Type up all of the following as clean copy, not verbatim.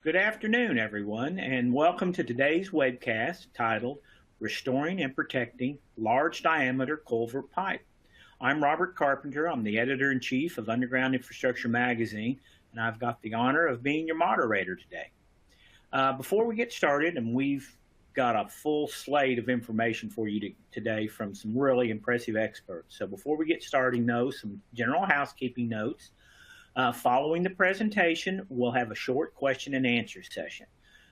Good afternoon, everyone, and welcome to today's webcast titled Restoring and Protecting Large Diameter Culvert Pipe. I'm Robert Carpenter. I'm the editor-in-chief of Underground Infrastructure Magazine, and I've got the honor of being your moderator today. Before we get started, and we've got a full slate of information for you today from some really impressive experts. So before we get started, some general housekeeping notes. Following the presentation, we'll have a short question and answer session.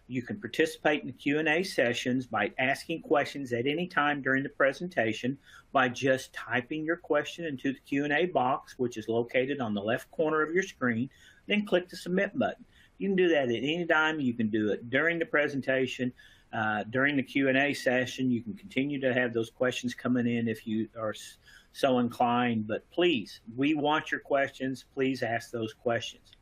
You can participate in the Q&A sessions by asking questions at any time during the presentation by just typing your question into the Q&A box, which is located on the left corner of your screen, then click the submit button. You can do that at any time. You can do it during the presentation, during the Q&A session. You can continue to have those questions coming in if you are so inclined, but please, we want your questions. Please ask those questions.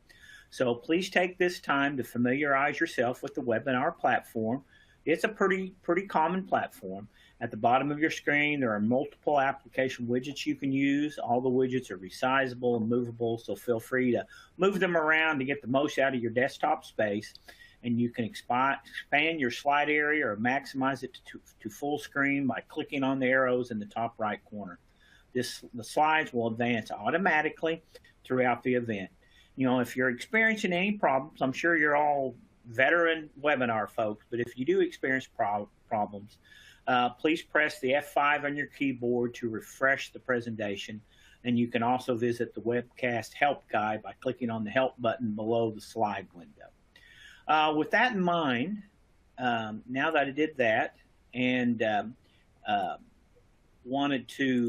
So please take this time to familiarize yourself with the webinar platform. It's a pretty common platform. At the bottom of your screen, there are multiple application widgets you can use. All the widgets are resizable and movable, so feel free to move them around to get the most out of your desktop space. And you can expand your slide area or maximize it to full screen by clicking on the arrows in the top right corner. The slides will advance automatically throughout the event. If you're experiencing any problems, I'm sure you're all veteran webinar folks, but if you do experience problems, please press the F5 on your keyboard to refresh the presentation. And you can also visit the webcast help guide by clicking on the help button below the slide window. With that in mind, now that I did that and wanted to,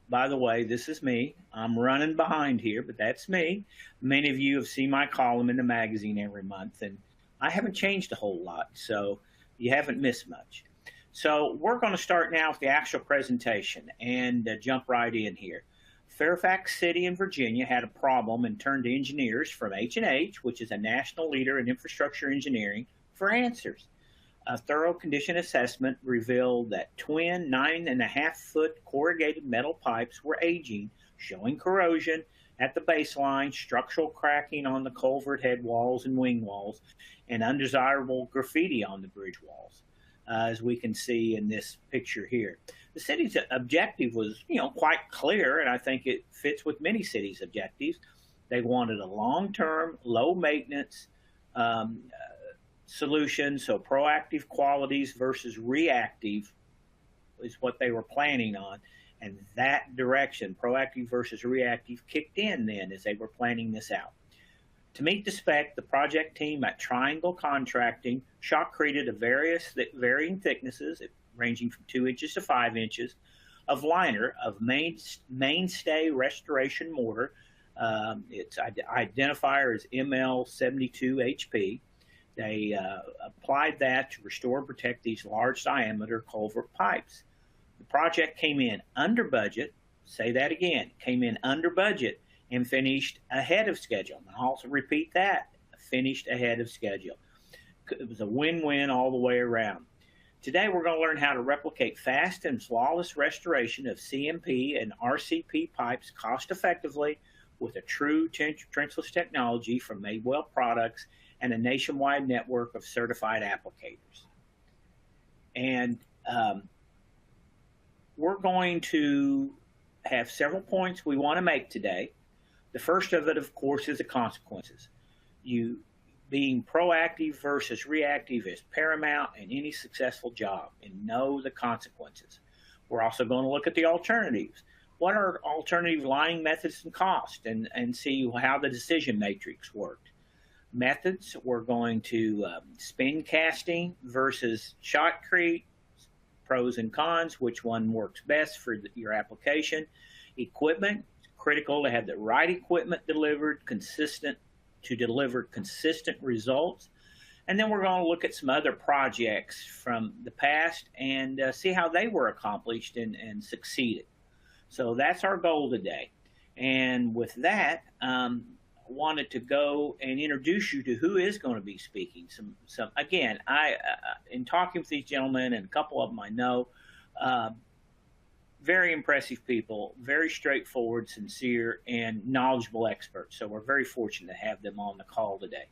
by the way, this is me. I'm running behind here, but that's me. Many of you have seen my column in the magazine every month, and I haven't changed a whole lot, so you haven't missed much. So we're going to start now with the actual presentation and jump right in here. Fairfax City in Virginia had a problem and turned to engineers from H&H, which is a national leader in infrastructure engineering, for answers. A thorough condition assessment revealed that twin 9.5-foot corrugated metal pipes were aging, showing corrosion at the baseline, structural cracking on the culvert head walls and wing walls, and undesirable graffiti on the bridge walls, as we can see in this picture here. The city's objective was, quite clear, and I think it fits with many cities' objectives. They wanted a long-term, low-maintenance solution, so proactive qualities versus reactive is what they were planning on. And that direction, proactive versus reactive, kicked in then as they were planning this out. To meet the spec, the project team at Triangle Contracting shotcreted varying thicknesses, ranging from 2 inches to 5 inches, of liner of mainstay restoration mortar. Its identifier is ML72HP. They applied that to restore and protect these large diameter culvert pipes. The project came in under budget, say that again, came in under budget and finished ahead of schedule. And I'll also repeat that, finished ahead of schedule. It was a win-win all the way around. Today we're going to learn how to replicate fast and flawless restoration of CMP and RCP pipes cost effectively with a true trenchless technology from Madewell Products and a nationwide network of certified applicators. And we're going to have several points we want to make today. The first of it, of course, is the consequences. You being proactive versus reactive is paramount in any successful job, and know the consequences. We're also going to look at the alternatives. What are alternative lining methods and cost, and see how the decision matrix worked. Methods, we're going to spin casting versus shotcrete, pros and cons, which one works best for your application. Equipment, critical to have the right equipment delivered, to deliver consistent results. And then we're going to look at some other projects from the past and see how they were accomplished and succeeded. So that's our goal today. And with that, wanted to go and introduce you to who is going to be speaking. Again, in talking with these gentlemen, and a couple of them I know, very impressive people, very straightforward, sincere, and knowledgeable experts. So we're very fortunate to have them on the call today.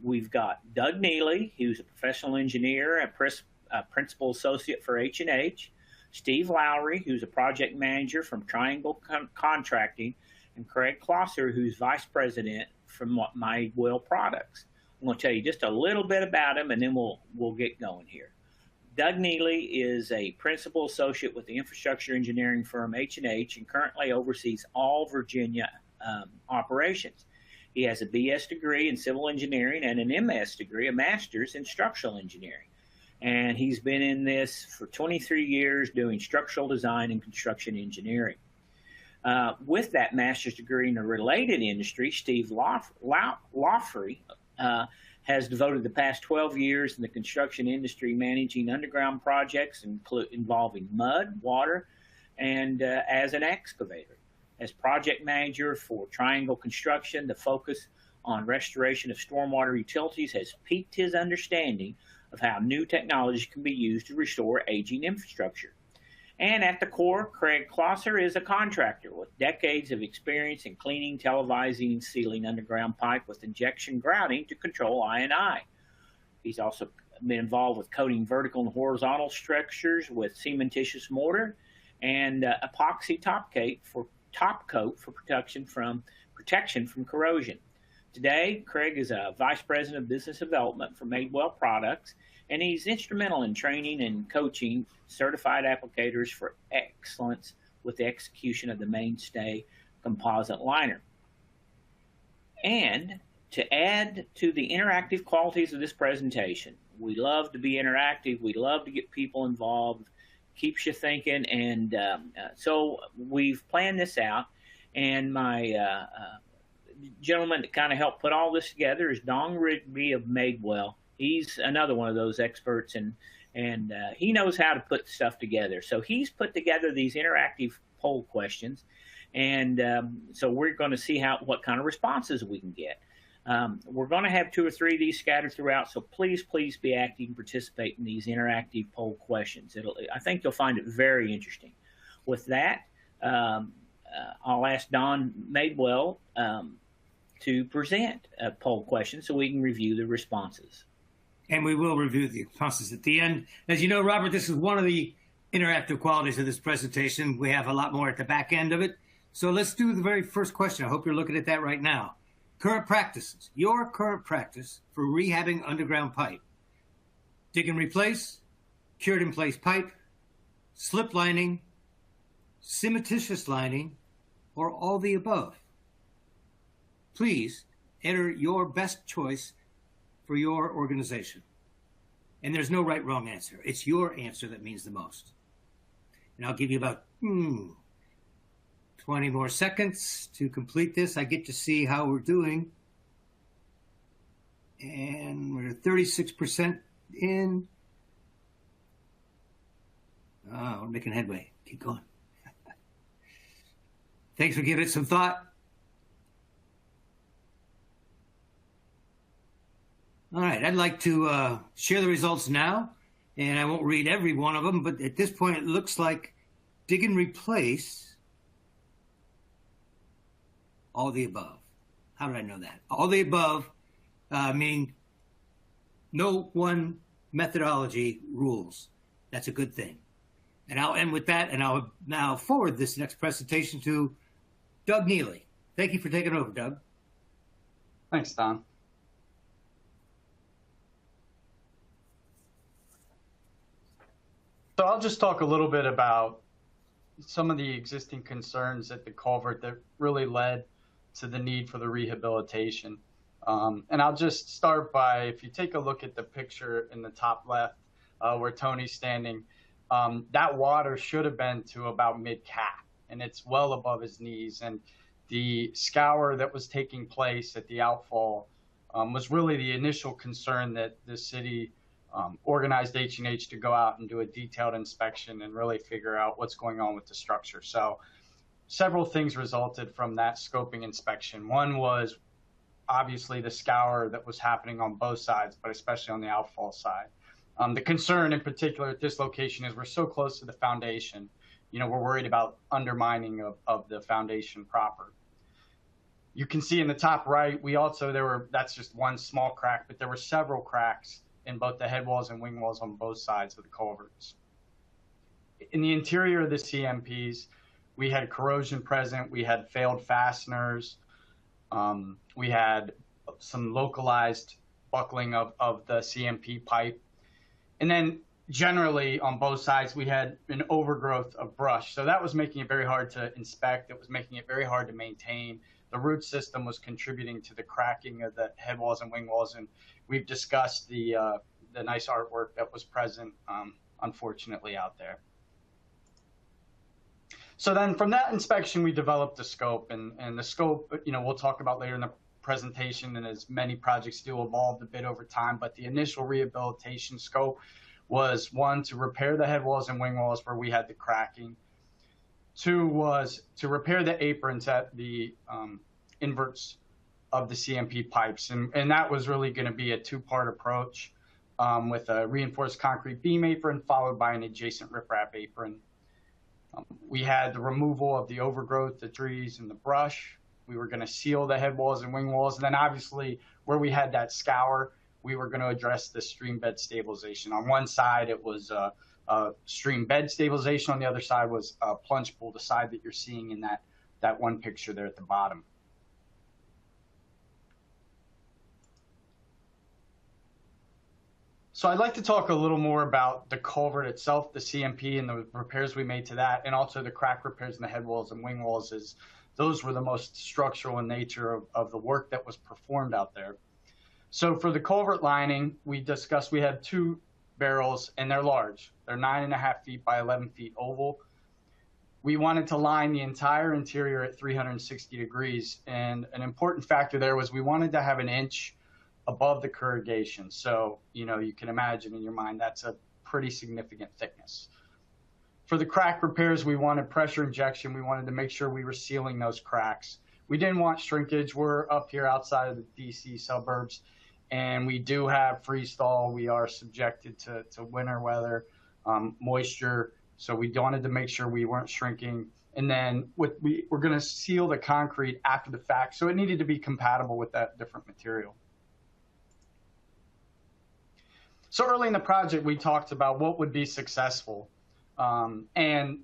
We've got Doug Neely, who's a professional engineer and principal associate for H&H, Steve Lowry, who's a project manager from Triangle Contracting, and Craig Klosser, who's vice president from Madewell Products. I'm going to tell you just a little bit about him, and then we'll get going here. Doug Neely is a principal associate with the infrastructure engineering firm H&H and currently oversees all Virginia operations. He has a BS degree in civil engineering and an MS degree, a master's in structural engineering. And he's been in this for 23 years doing structural design and construction engineering. With that master's degree in a related industry, Steve Lowry has devoted the past 12 years in the construction industry managing underground projects involving mud, water, and as an excavator. As project manager for Triangle Construction, the focus on restoration of stormwater utilities has piqued his understanding of how new technology can be used to restore aging infrastructure. And at the core, Craig Klosser is a contractor with decades of experience in cleaning, televising, and sealing underground pipe with injection grouting to control I&I. He's also been involved with coating vertical and horizontal structures with cementitious mortar and epoxy top coat for protection from corrosion. Today, Craig is a vice president of business development for Madewell Products, and he's instrumental in training and coaching certified applicators for excellence with the execution of the mainstay composite liner. And to add to the interactive qualities of this presentation, we love to be interactive. We love to get people involved. Keeps you thinking. And so we've planned this out. And my gentleman that kind of helped put all this together is Don Rigby of Madewell. He's another one of those experts, and he knows how to put stuff together. So he's put together these interactive poll questions, and so we're going to see what kind of responses we can get. We're going to have 2 or 3 of these scattered throughout, so please be active and participate in these interactive poll questions. I think you'll find it very interesting. With that, I'll ask Don Madewell to present a poll question so we can review the responses. And we will review the responses at the end. As you know, Robert, this is one of the interactive qualities of this presentation. We have a lot more at the back end of it. So let's do the very first question. I hope you're looking at that right now. Current practices. Your current practice for rehabbing underground pipe. Dig and replace, cured in place pipe, slip lining, cementitious lining, or all the above. Please enter your best choice for your organization. And there's no right, wrong answer. It's your answer that means the most. And I'll give you about 20 more seconds to complete this. I get to see how we're doing. And we're 36% in. Oh, we're making headway. Keep going. Thanks for giving it some thought. All right, I'd like to share the results now, and I won't read every one of them, but at this point it looks like dig and replace, all the above. How did I know that? All the above, meaning no one methodology rules. That's a good thing. And I'll end with that, and I'll now forward this next presentation to Doug Neely. Thank you for taking over, Doug. Thanks, Don. So I'll just talk a little bit about some of the existing concerns at the culvert that really led to the need for the rehabilitation. And I'll just start by, if you take a look at the picture in the top left where Tony's standing, that water should have been to about mid-calf, and it's well above his knees. And the scour that was taking place at the outfall was really the initial concern that the city organized H&H to go out and do a detailed inspection and really figure out what's going on with the structure. So several things resulted from that scoping inspection. One was obviously the scour that was happening on both sides, but especially on the outfall side. The concern in particular at this location is we're so close to the foundation. You know, we're worried about undermining of the foundation proper. You can see in the top right, that's just one small crack, but there were several cracks in both the headwalls and wing walls on both sides of the culverts. In the interior of the CMPs, we had corrosion present, we had failed fasteners, we had some localized buckling of the CMP pipe. And then generally on both sides, we had an overgrowth of brush. So that was making it very hard to inspect. It was making it very hard to maintain. The root system was contributing to the cracking of the headwalls and wing walls. And we've discussed the nice artwork that was present, unfortunately, out there. So then from that inspection, we developed the scope, and the scope, we'll talk about later in the presentation, and as many projects do, evolved a bit over time, but the initial rehabilitation scope was, one, to repair the headwalls and wing walls where we had the cracking. Two was to repair the aprons at the inverts of the CMP pipes, and that was really going to be a two-part approach with a reinforced concrete beam apron followed by an adjacent riprap apron. We had the removal of the overgrowth, the trees, and the brush. We were going to seal the headwalls and wing walls. And then obviously where we had that scour, we were going to address the stream bed stabilization. On one side, it was stream bed stabilization. On the other side was a plunge pool, the side that you're seeing in that one picture there at the bottom. So I'd like to talk a little more about the culvert itself, the CMP, and the repairs we made to that, and also the crack repairs in the headwalls and wing walls, as those were the most structural in nature of the work that was performed out there. So for the culvert lining, we discussed we had two barrels, and they're large. They're 9.5 feet by 11 feet oval. We wanted to line the entire interior at 360 degrees, and an important factor there was we wanted to have an inch above the corrugation. So, you can imagine in your mind that's a pretty significant thickness. For the crack repairs, we wanted pressure injection. We wanted to make sure we were sealing those cracks. We didn't want shrinkage. We're up here outside of the DC suburbs, and we do have freeze thaw. We are subjected to winter weather, moisture. So we wanted to make sure we weren't shrinking. And then we're going to seal the concrete after the fact. So it needed to be compatible with that different material. So early in the project, we talked about what would be successful. And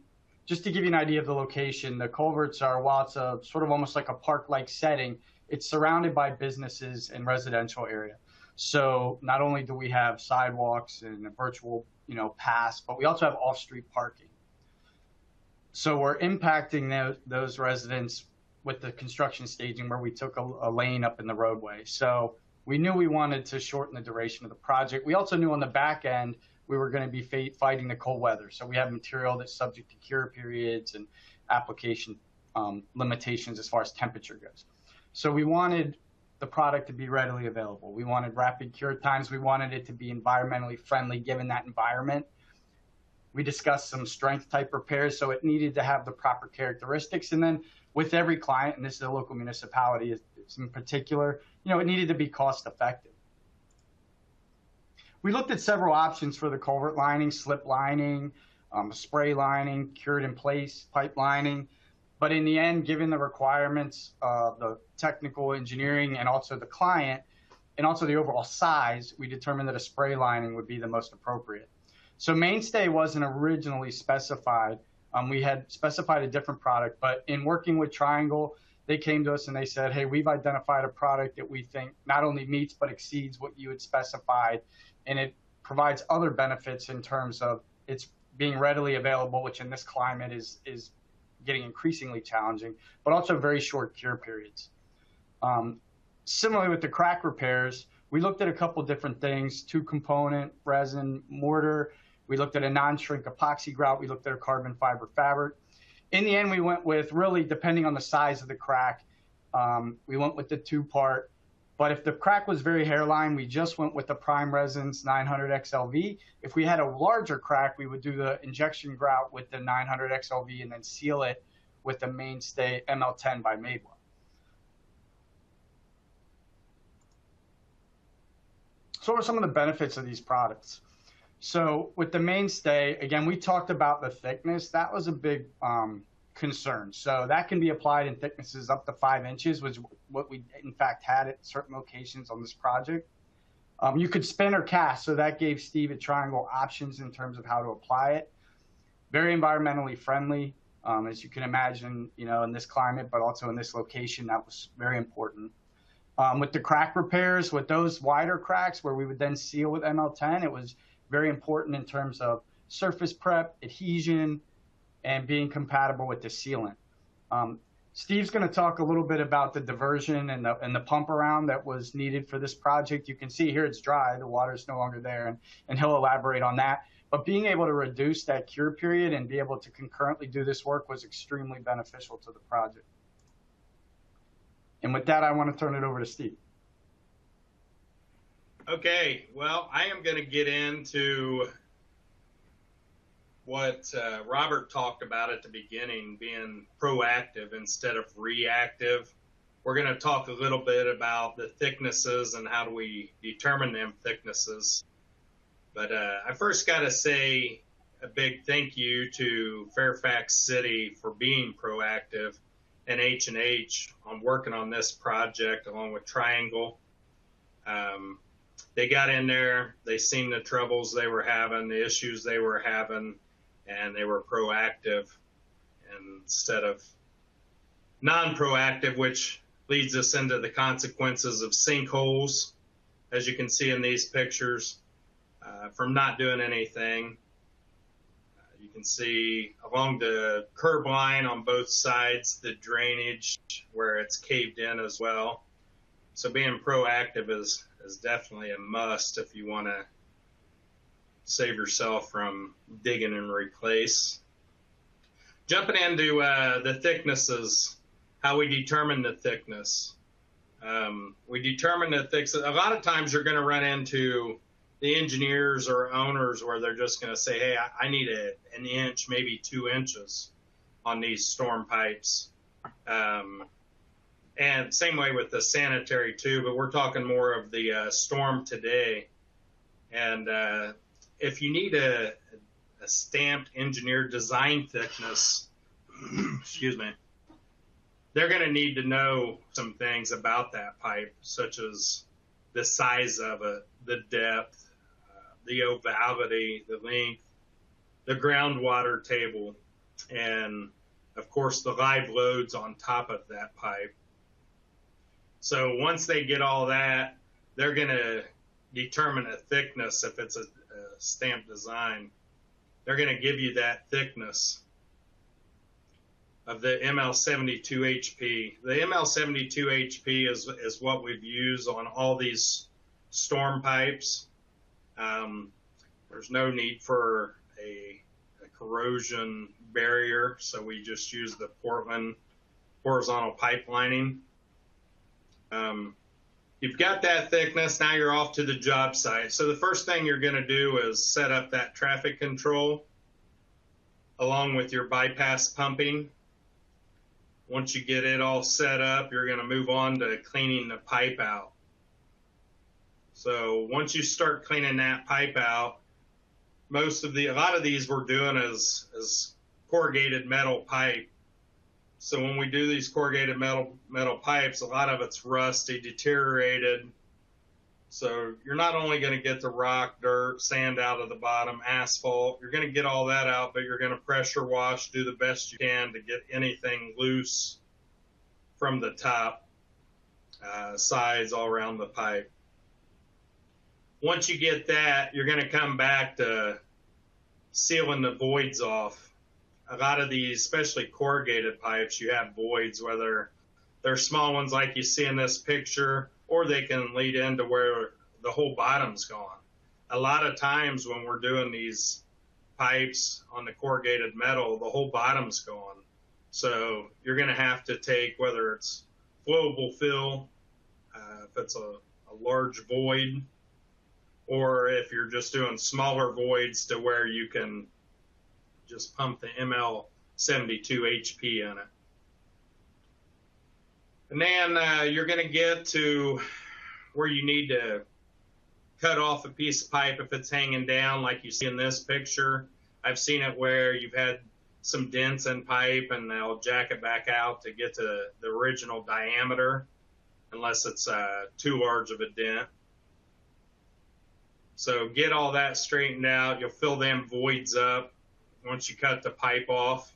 just to give you an idea of the location, the culverts are, while it's a sort of almost like a park-like setting, it's surrounded by businesses and residential area. So not only do we have sidewalks and a virtual, pass, but we also have off-street parking. So we're impacting those residents with the construction staging where we took a lane up in the roadway. So we knew we wanted to shorten the duration of the project. We also knew on the back end we were going to be fighting the cold weather. So we have material that's subject to cure periods and application limitations as far as temperature goes. So we wanted the product to be readily available. We wanted rapid cure times. We wanted it to be environmentally friendly given that environment. We discussed some strength type repairs, so it needed to have the proper characteristics. And then with every client, and this is a local municipality in particular, it needed to be cost effective. We looked at several options for the culvert lining, slip lining, spray lining, cured in place pipe lining. But in the end, given the requirements of the technical engineering and also the client, and also the overall size, we determined that a spray lining would be the most appropriate. So mainstay wasn't originally specified. We had specified a different product, but in working with Triangle, they came to us and they said, hey, we've identified a product that we think not only meets but exceeds what you had specified, and it provides other benefits in terms of its being readily available, which in this climate is getting increasingly challenging, but also very short cure periods. Similarly with the crack repairs, we looked at a couple different things, 2-component resin mortar. We looked at a non-shrink epoxy grout. We looked at a carbon fiber fabric. In the end, we went with, really depending on the size of the crack, we went with the 2-part. But if the crack was very hairline, we just went with the prime resins 900 XLV. If we had a larger crack, we would do the injection grout with the 900 XLV and then seal it with the mainstay ML10 by Madewell. So what are some of the benefits of these products? So with the mainstay, again, we talked about the thickness. That was a big concerns. So that can be applied in thicknesses up to 5 inches, which is what we in fact had at certain locations on this project. You could spin or cast, so that gave Steve at Triangle options in terms of how to apply it. Very environmentally friendly, as you can imagine, you know, in this climate, but also in this location, that was very important. With the crack repairs, with those wider cracks where we would then seal with ML10, it was very important in terms of surface prep, adhesion, and being compatible with the sealant. Steve's going to talk a little bit about the diversion and the pump around that was needed for this project. You can see here it's dry, the water's no longer there, and he'll elaborate on that. But being able to reduce that cure period and be able to concurrently do this work was extremely beneficial to the project. And with that, I want to turn it over to Steve. Okay, well, I am going to get into what Robert talked about at the beginning, being proactive instead of reactive. We're going to talk a little bit about the thicknesses and how do we determine them thicknesses. But I first got to say a big thank you to Fairfax City for being proactive and H&H on working on this project along with Triangle. They got in there, they seen the troubles they were having, the issues they were having, and they were proactive instead of non-proactive, which leads us into the consequences of sinkholes, as you can see in these pictures, from not doing anything. You can see along the curb line on both sides, the drainage where it's caved in as well. So being proactive is definitely a must if you want to save yourself from digging and replace. Jumping into the thicknesses, how we determine the thickness. We determine the thickness. A lot of times you're going to run into the engineers or owners where they're just going to say, hey, I need an inch, maybe 2 inches on these storm pipes. And same way with the sanitary too, but we're talking more of the storm today. And if you need a stamped engineered design thickness, excuse me, they're going to need to know some things about that pipe, such as the size of it, the depth, the ovality, the length, the groundwater table, and of course the live loads on top of that pipe. So once they get all that, they're going to determine a thickness. If it's a stamped design, they're going to give you that thickness of the ML72 HP. The ML72 HP is what we've used on all these storm pipes. There's no need for a corrosion barrier, so we just use the Portland horizontal pipe lining. You've got that thickness, now you're off to the job site. So the first thing you're going to do is set up that traffic control along with your bypass pumping. Once you get it all set up, you're going to move on to cleaning the pipe out. So once you start cleaning that pipe out, a lot of these we're doing as corrugated metal pipe. So when we do these corrugated metal pipes, a lot of it's rusty, deteriorated. So you're not only going to get the rock, dirt, sand out of the bottom, asphalt, you're going to get all that out, but you're going to pressure wash, do the best you can to get anything loose from the top, sides all around the pipe. Once you get that, you're going to come back to sealing the voids off. A lot of these, especially corrugated pipes, you have voids, whether they're small ones like you see in this picture, or they can lead into where the whole bottom's gone. A lot of times when we're doing these pipes on the corrugated metal, the whole bottom's gone. So you're going to have to take, whether it's flowable fill, if it's a large void, or if you're just doing smaller voids to where you can just pump the ML72 HP in it. And then you're going to get to where you need to cut off a piece of pipe if it's hanging down like you see in this picture. I've seen it where you've had some dents in pipe, and they'll jack it back out to get to the original diameter, unless it's too large of a dent. So get all that straightened out. You'll fill them voids up once you cut the pipe off.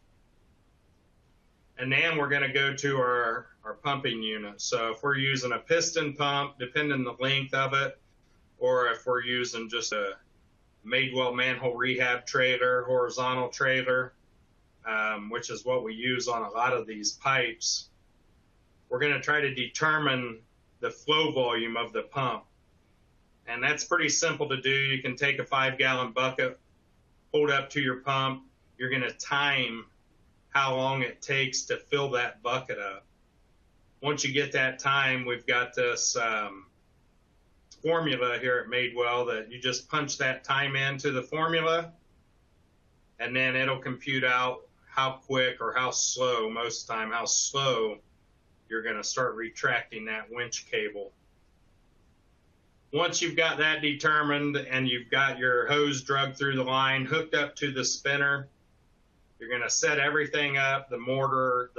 And then we're going to go to our pumping unit. So if we're using a piston pump, depending on the length of it, or if we're using just a Madewell manhole rehab trailer, horizontal trailer, which is what we use on a lot of these pipes, we're going to try to determine the flow volume of the pump. And that's pretty simple to do. You can take a 5-gallon bucket, hold up to your pump. You're going to time how long it takes to fill that bucket up. Once you get that time, we've got this formula here at Madewell that you just punch that time into the formula, and then it'll compute out how quick or how slow, most of the time, how slow you're going to start retracting that winch cable. Once you've got that determined and you've got your hose drug through the line, hooked up to the spinner, you're going to set everything up, the mortar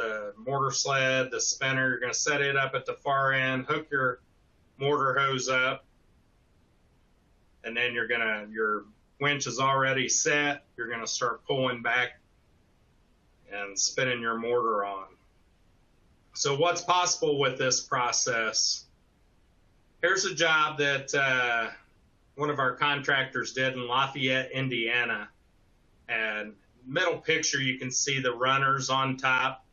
sled, the spinner. You're going to set it up at the far end, hook your mortar hose up, and then your winch is already set. You're going to start pulling back and spinning your mortar on. So what's possible with this process? Here's a job that one of our contractors did in Lafayette, Indiana. And middle picture, you can see the runners on top.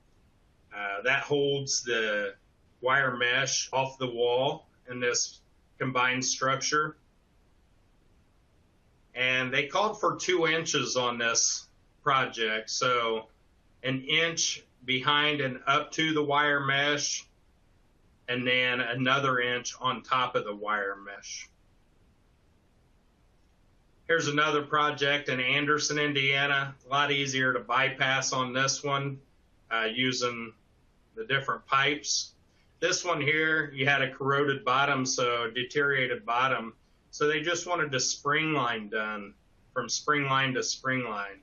That holds the wire mesh off the wall in this combined structure. And they called for 2 inches on this project. So 1 inch behind and up to the wire mesh, and then another inch on top of the wire mesh. Here's another project in Anderson, Indiana. A lot easier to bypass on this one using the different pipes. This one here, you had a corroded bottom, so deteriorated bottom. So they just wanted the spring line done from spring line to spring line.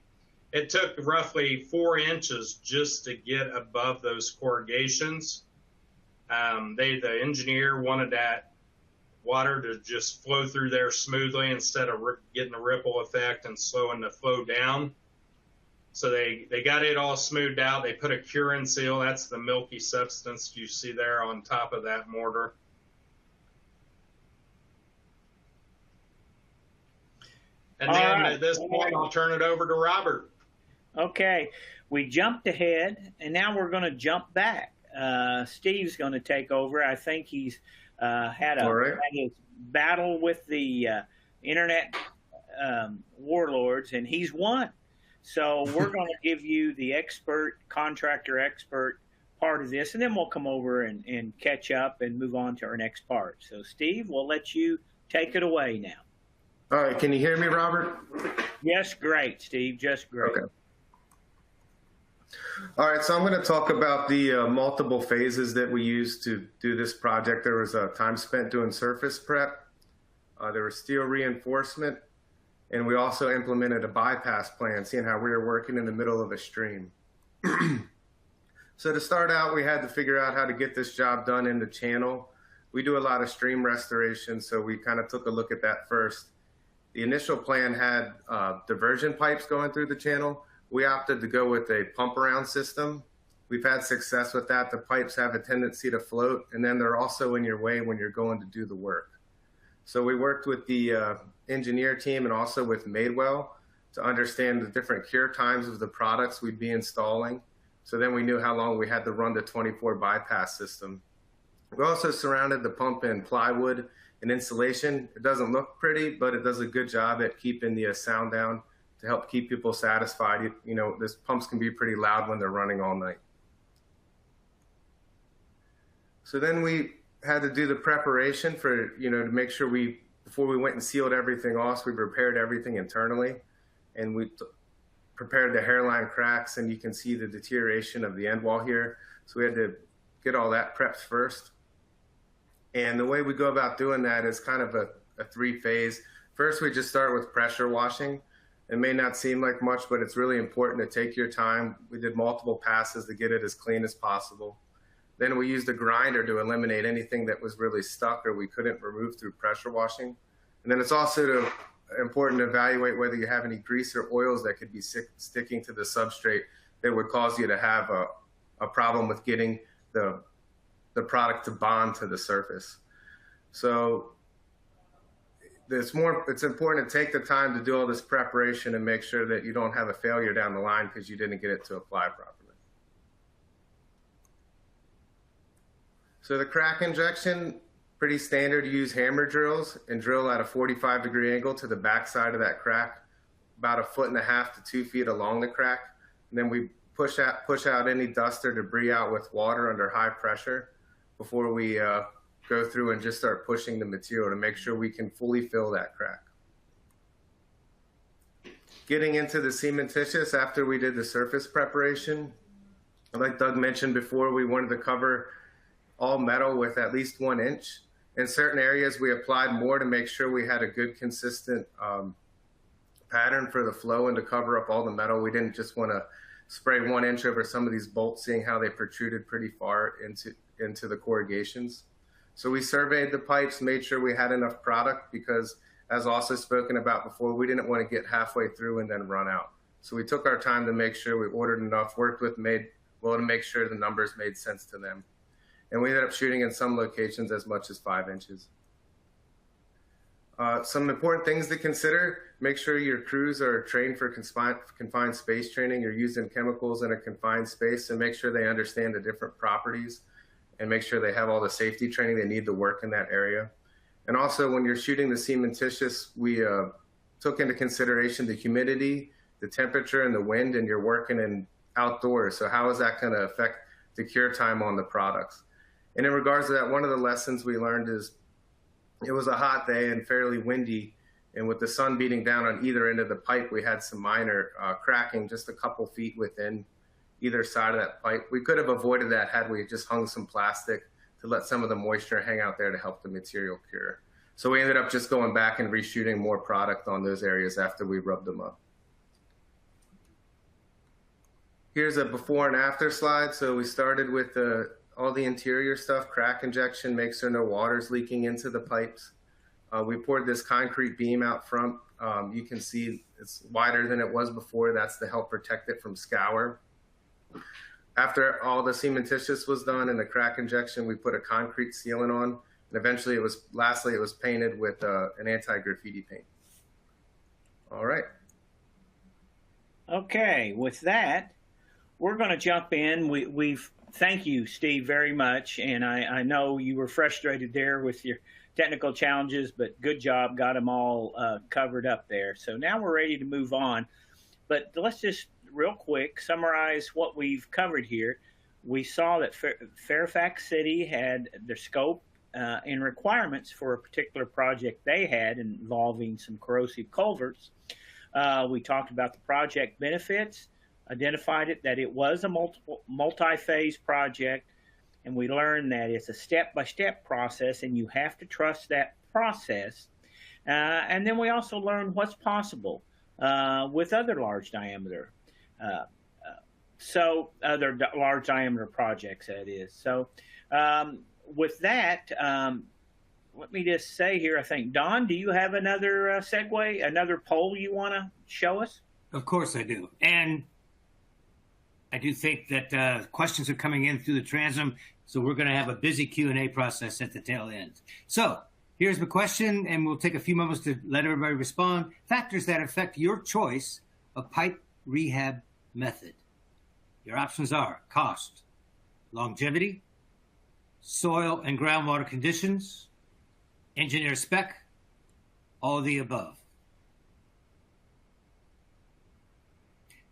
It took roughly 4 inches just to get above those corrugations. The engineer wanted that water to just flow through there smoothly instead of getting a ripple effect and slowing the flow down. So they got it all smoothed out. They put a cure-in seal. That's the milky substance you see there on top of that mortar. And then at this point, I'll turn it over to Robert. Okay, we jumped ahead, and now we're going to jump back. Steve's going to take over. I think he's had a battle with the internet warlords, and he's won. So we're going to give you the contractor expert part of this, and then we'll come over and catch up and move on to our next part. So Steve, we'll let you take it away now. All right, can you hear me, Robert? Yes, great, Steve, just great. Okay. All right, so I'm going to talk about the multiple phases that we used to do this project. There was time spent doing surface prep. There was steel reinforcement, and we also implemented a bypass plan, seeing how we were working in the middle of a stream. So to start out, we had to figure out how to get this job done in the channel. We do a lot of stream restoration, so we kind of took a look at that first. The initial plan had diversion pipes going through the channel. We opted to go with a pump around system. We've had success with that. The pipes have a tendency to float, and then they're also in your way when you're going to do the work. So we worked with the engineer team and also with Madewell to understand the different cure times of the products we'd be installing. So then we knew how long we had to run the 24 bypass system. We also surrounded the pump in plywood and insulation. It doesn't look pretty, but it does a good job at keeping the sound down to help keep people satisfied. You know, this pumps can be pretty loud when they're running all night. So then we had to do the preparation for, to make sure before we went and sealed everything off, we prepared everything internally, and we prepared the hairline cracks, and you can see the deterioration of the end wall here. So we had to get all that prepped first. And the way we go about doing that is kind of a 3-phase. First, we just start with pressure washing. It may not seem like much, but it's really important to take your time. We did multiple passes to get it as clean as possible. Then we used a grinder to eliminate anything that was really stuck or we couldn't remove through pressure washing. And then it's also important to evaluate whether you have any grease or oils that could be sticking to the substrate that would cause you to have a problem with getting the product to bond to the surface. So it's important to take the time to do all this preparation and make sure that you don't have a failure down the line because you didn't get it to apply properly. So the crack injection, pretty standard. You use hammer drills and drill at a 45-degree angle to the back side of that crack, about 1.5 to 2 feet along the crack. And then we push out any dust or debris out with water under high pressure before we go through and just start pushing the material to make sure we can fully fill that crack. Getting into the cementitious after we did the surface preparation, like Doug mentioned before, we wanted to cover all metal with at least 1 inch. In certain areas, we applied more to make sure we had a good, consistent pattern for the flow and to cover up all the metal. We didn't just want to spray 1 inch over some of these bolts, seeing how they protruded pretty far into the corrugations. So we surveyed the pipes, made sure we had enough product because, as also spoken about before, we didn't want to get halfway through and then run out. So we took our time to make sure we ordered enough, worked with Madewell to make sure the numbers made sense to them. And we ended up shooting in some locations as much as 5 inches. Some important things to consider: make sure your crews are trained for confined space training. You're using chemicals in a confined space, and make sure they understand the different properties and make sure they have all the safety training they need to work in that area. And also, when you're shooting the cementitious, we took into consideration the humidity, the temperature, and the wind, and you're working in outdoors. So how is that going to affect the cure time on the products? And in regards to that, one of the lessons we learned is it was a hot day and fairly windy. And with the sun beating down on either end of the pipe, we had some minor cracking just a couple feet within either side of that pipe. We could have avoided that had we just hung some plastic to let some of the moisture hang out there to help the material cure. So we ended up just going back and reshooting more product on those areas after we rubbed them up. Here's a before and after slide. So we started with all the interior stuff, crack injection, make sure no water's leaking into the pipes. We poured this concrete beam out front. You can see it's wider than it was before. That's to help protect it from scour. After all the cementitious was done and the crack injection, we put a concrete sealant on, and eventually it was painted with an anti-graffiti paint. All right. Okay, with that, we're going to jump in. Thank you, Steve, very much. And I know you were frustrated there with your technical challenges, but good job, got them all covered up there. So now we're ready to move on. But let's just real quick summarize what we've covered here. We saw that Fairfax City had their scope and requirements for a particular project they had involving some corrosive culverts. We talked about the project benefits, identified that it was a multi-phase project, and we learned that it's a step-by-step process and you have to trust that process. And then we also learned what's possible with other large diameter other large diameter projects, that is. So with that, let me just say here, I think, Don, do you have another segue, another poll you want to show us? Of course I do. And I do think that questions are coming in through the transom, so we're going to have a busy Q&A process at the tail end. So here's the question, and we'll take a few moments to let everybody respond. Factors that affect your choice of pipe rehab method. Your options are cost, longevity, soil and groundwater conditions, engineer spec, all of the above.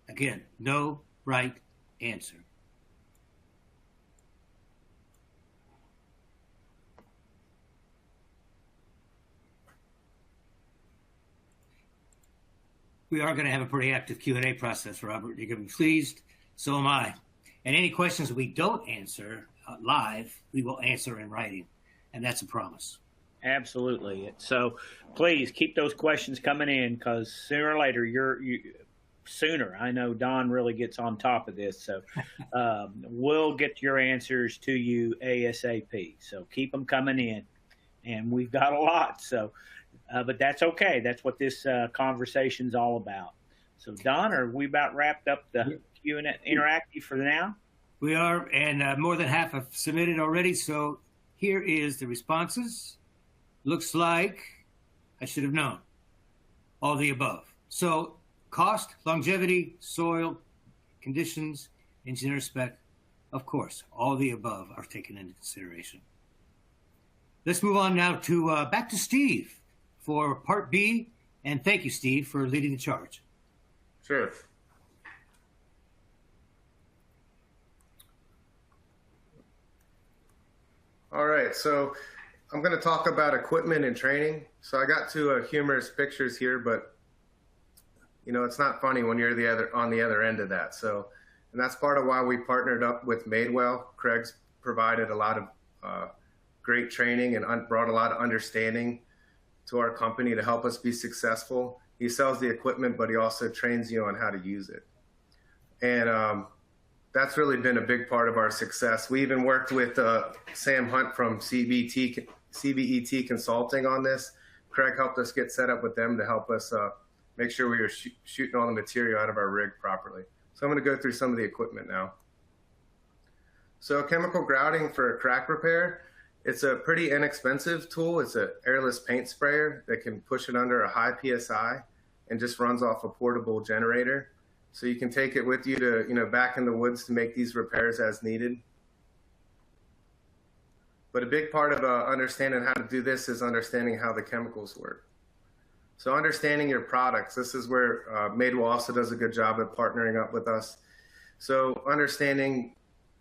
Again, no right answer. We are going to have a pretty active Q&A process, Robert. You're going to be pleased. So am I. And any questions we don't answer live, we will answer in writing. And that's a promise. Absolutely. So please keep those questions coming in, because sooner or later sooner. I know Don really gets on top of this, so we'll get your answers to you ASAP. So keep them coming in, and we've got a lot. So, but that's okay. That's what this conversation's all about. So, Don, are we about wrapped up the Q&A interactive for now? We are, and more than half have submitted already. So here is the responses. Looks like I should have known. All the above. So cost, longevity, soil, conditions, engineer spec, of course, all the above are taken into consideration. Let's move on now to back to Steve for part B. And thank you, Steve, for leading the charge. Sure. All right, so I'm going to talk about equipment and training. So I got two humorous pictures here, but you know, it's not funny when you're on the other end of that. So, and that's part of why we partnered up with Madewell. Craig's provided a lot of great training and brought a lot of understanding to our company to help us be successful. He sells the equipment, but he also trains you on how to use it. And that's really been a big part of our success. We even worked with Sam Hunt from CBET Consulting on this. Craig helped us get set up with them to help us make sure we were shooting all the material out of our rig properly. So I'm going to go through some of the equipment now. So chemical grouting for crack repair, it's a pretty inexpensive tool. It's an airless paint sprayer that can push it under a high PSI and just runs off a portable generator. So you can take it with you to, you know, back in the woods to make these repairs as needed. But a big part of understanding how to do this is understanding how the chemicals work. So understanding your products, this is where Madewell also does a good job at partnering up with us. So understanding,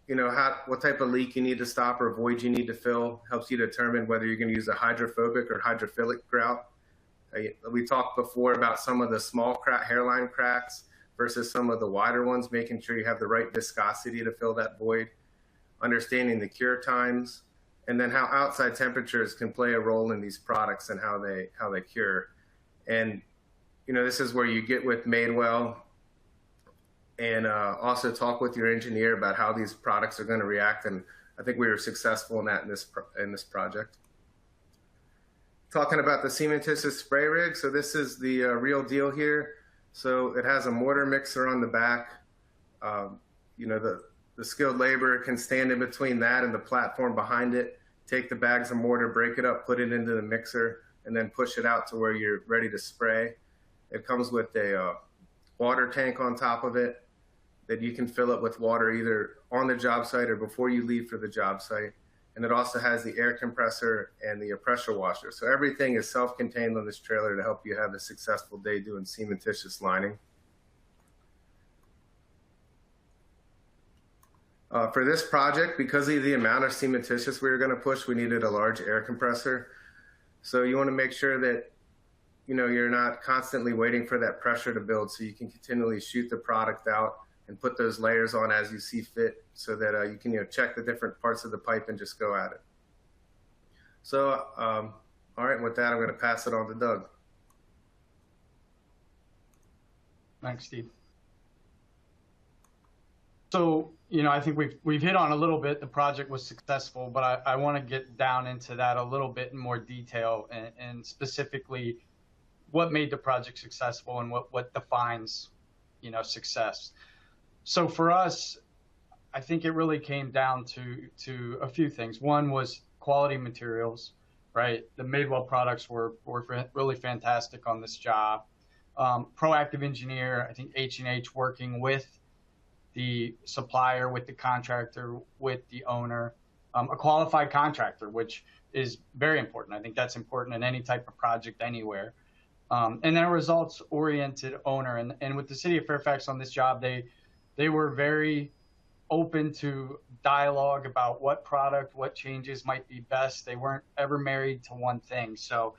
you know, what type of leak you need to stop or void you need to fill helps you determine whether you're going to use a hydrophobic or hydrophilic grout. We talked before about some of the small hairline cracks versus some of the wider ones, making sure you have the right viscosity to fill that void, understanding the cure times, and then how outside temperatures can play a role in these products and how they cure. And, you know, this is where you get with Madewell and also talk with your engineer about how these products are going to react. And I think we were successful in that in this project. Talking about the cementitious spray rig. So this is the real deal here. So it has a mortar mixer on the back. You know, the skilled laborer can stand in between that and the platform behind it, take the bags of mortar, break it up, put it into the mixer, and then push it out to where you're ready to spray. It comes with a water tank on top of it that you can fill it with water either on the job site or before you leave for the job site. And it also has the air compressor and the pressure washer. So everything is self-contained on this trailer to help you have a successful day doing cementitious lining. For this project, because of the amount of cementitious we were going to push, we needed a large air compressor. So you want to make sure that, you know, you're not constantly waiting for that pressure to build, so you can continually shoot the product out and put those layers on as you see fit, so that you can, you know, check the different parts of the pipe and just go at it. So, all right, with that, I'm going to pass it on to Doug. Thanks, Steve. So, you know, I think we've hit on a little bit. The project was successful, but I want to get down into that a little bit in more detail, and specifically what made the project successful and what defines, you know, success. So for us, I think it really came down to a few things. One was quality materials, right? The Madewell products were really fantastic on this job. Proactive engineer, I think H&H working with the supplier, with the contractor, with the owner, a qualified contractor, which is very important. I think that's important in any type of project anywhere. And then a results-oriented owner. And with the city of Fairfax on this job, they were very open to dialogue about what product, what changes might be best. They weren't ever married to one thing. So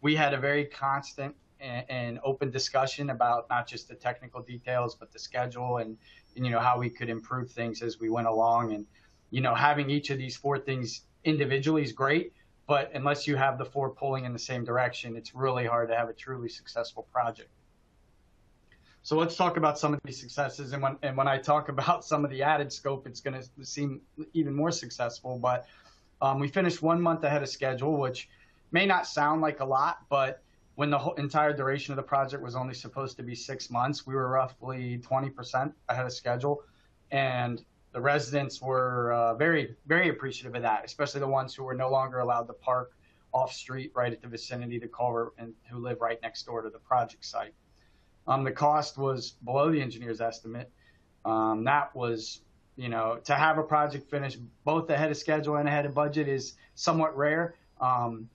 we had a very constant and open discussion about not just the technical details, but the schedule and you know, how we could improve things as we went along. And, you know, having each of these four things individually is great, But unless you have the four pulling in the same direction, it's really hard to have a truly successful project. So let's talk about some of these successes. And when I talk about some of the added scope, it's going to seem even more successful. But we finished 1 month ahead of schedule, which may not sound like a lot, but when the whole entire duration of the project was only supposed to be 6 months, we were roughly 20% ahead of schedule. And the residents were very, very appreciative of that, especially the ones who were no longer allowed to park off street right at the vicinity of the culvert and who live right next door to the project site. The cost was below the engineer's estimate. That was, to have a project finish both ahead of schedule and ahead of budget is somewhat rare. And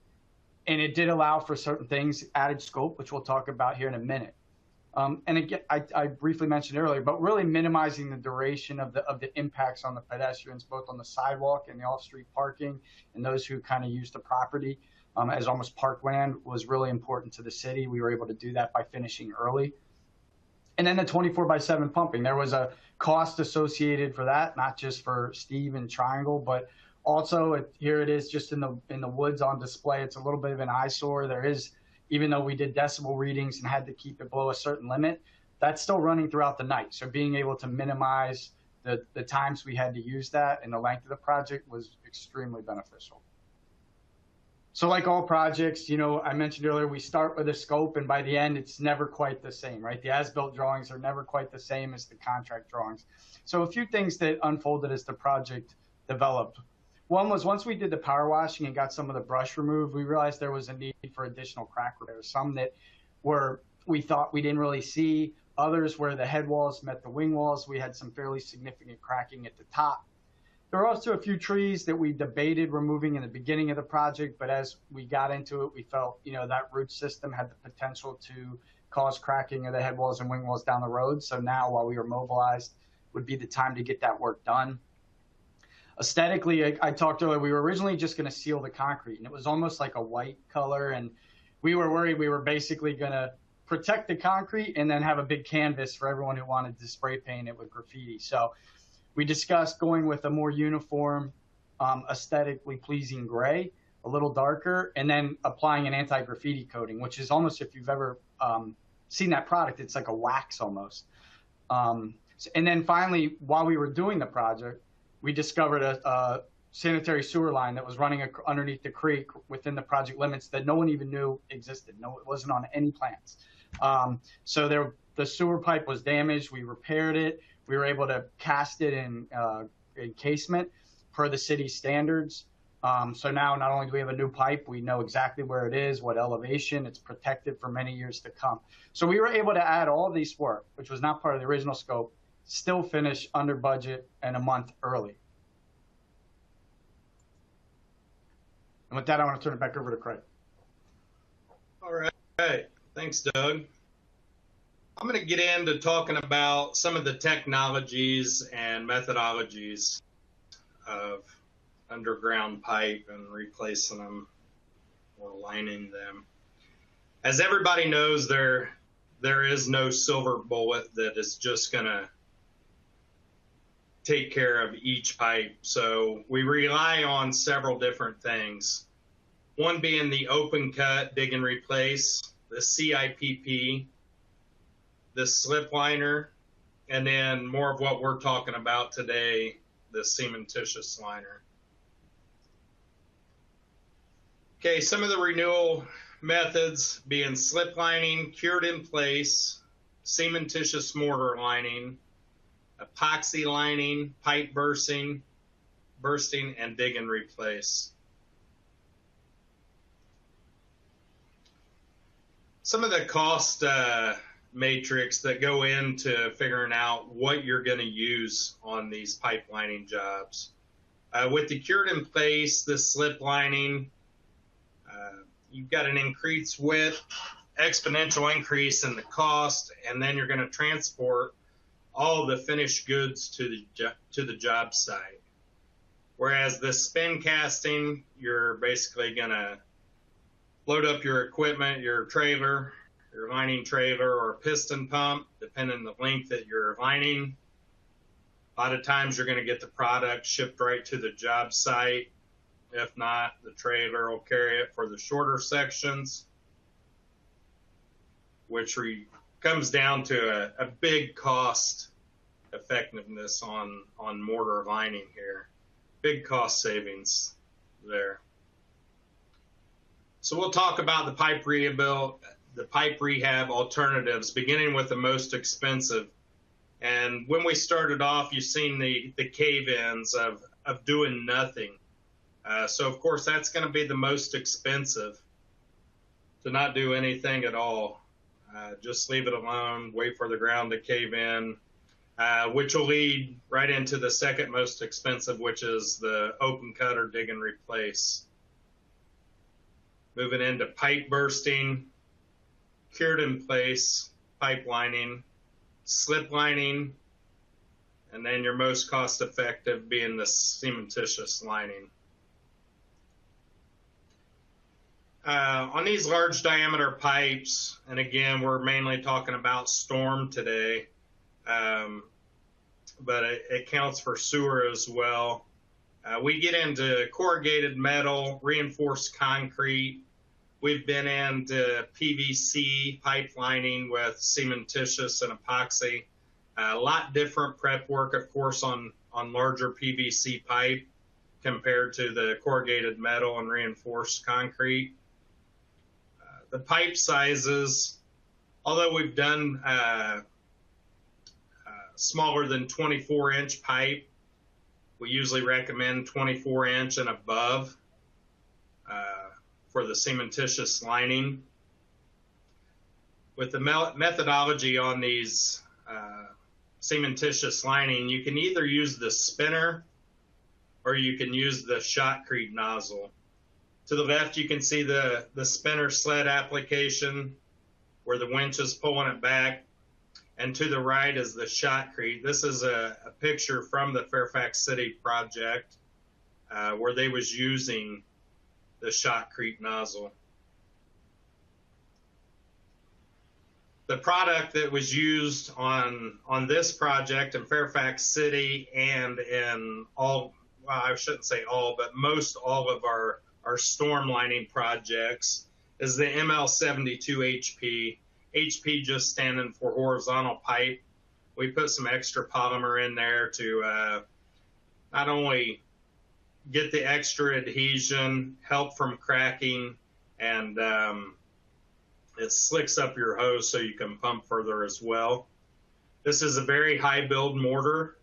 it did allow for certain things, added scope, which we'll talk about here in a minute. And again, I briefly mentioned earlier, but really minimizing the duration of the impacts on the pedestrians, both on the sidewalk and the off-street parking, and those who kind of use the property as almost parkland was really important to the city. We were able to do that by finishing early. And then the 24/7 pumping, there was a cost associated for that, not just for Steve and Triangle, but also here it is just in the woods on display. It's a little bit of an eyesore. There is, even though we did decibel readings and had to keep it below a certain limit, that's still running throughout the night. So being able to minimize the times we had to use that and the length of the project was extremely beneficial. So like all projects, I mentioned earlier, we start with a scope, and by the end, it's never quite the same, right? The as-built drawings are never quite the same as the contract drawings. So a few things that unfolded as the project developed. One was once we did the power washing and got some of the brush removed, we realized there was a need for additional crack repairs. Some that we thought we didn't really see. Others where the headwalls met the wing walls, we had some fairly significant cracking at the top. There were also a few trees that we debated removing in the beginning of the project, but as we got into it, we felt, that root system had the potential to cause cracking of the headwalls and wing walls down the road. So now, while we were mobilized, would be the time to get that work done. Aesthetically, I talked earlier, we were originally just going to seal the concrete, and it was almost like a white color, and we were worried we were basically going to protect the concrete and then have a big canvas for everyone who wanted to spray paint it with graffiti. So we discussed going with a more uniform, aesthetically pleasing gray, a little darker, and then applying an anti-graffiti coating, which is almost, if you've ever seen that product, it's like a wax almost. And then finally, while we were doing the project, we discovered a sanitary sewer line that was running underneath the creek within the project limits that no one even knew existed. No, it wasn't on any plans. So the sewer pipe was damaged. We repaired it. We were able to cast it in encasement per the city's standards. So now not only do we have a new pipe, we know exactly where it is, what elevation, it's protected for many years to come. So we were able to add all of this work, which was not part of the original scope, still finish under budget and a month early. And with that, I want to turn it back over to Craig. All right. Thanks, Doug. I'm going to get into talking about some of the technologies and methodologies of underground pipe and replacing them or lining them. As everybody knows, there is no silver bullet that is just going to take care of each pipe. So we rely on several different things. One being the open cut, dig and replace, the CIPP, the slip liner, and then more of what we're talking about today, the cementitious liner. Okay, some of the renewal methods being slip lining, cured in place, cementitious mortar lining, epoxy lining, pipe bursting, and dig and replace. Some of the cost matrix that go into figuring out what you're going to use on these pipe lining jobs. With the cured in place, the slip lining, you've got an increased width, exponential increase in the cost, and then you're going to transport all the finished goods to the job site. Whereas the spin casting, you're basically going to load up your equipment, your trailer, your lining trailer or piston pump, depending on the length that you're lining. A lot of times you're going to get the product shipped right to the job site. If not, the trailer will carry it for the shorter sections, which comes down to a big cost effectiveness on mortar lining here. Big cost savings there. So we'll talk about the pipe rehab alternatives, beginning with the most expensive. And when we started off, you've seen the cave-ins of doing nothing. So of course that's going to be the most expensive, to not do anything at all. Just leave it alone, wait for the ground to cave in, which will lead right into the second most expensive, which is the open cut or dig and replace. Moving into pipe bursting, cured in place, pipe lining, slip lining, and then your most cost effective being the cementitious lining. On these large diameter pipes, and again, we're mainly talking about storm today, but it counts for sewer as well. We get into corrugated metal, reinforced concrete. We've been into PVC pipe lining with cementitious and epoxy. A lot different prep work, of course, on larger PVC pipe compared to the corrugated metal and reinforced concrete. The pipe sizes, although we've done smaller than 24-inch pipe, we usually recommend 24-inch and above for the cementitious lining. With the methodology on these cementitious lining, you can either use the spinner or you can use the shotcrete nozzle. To the left, you can see the spinner sled application where the winch is pulling it back. And to the right is the shotcrete. This is a picture from the Fairfax City project where they was using the shotcrete nozzle. The product that was used on this project in Fairfax City and in all, well, I shouldn't say all, but most all of our storm lining projects is the ML72 HP. HP just standing for horizontal pipe. We put some extra polymer in there to not only get the extra adhesion, help from cracking, and it slicks up your hose so you can pump further as well. This is a very high build mortar,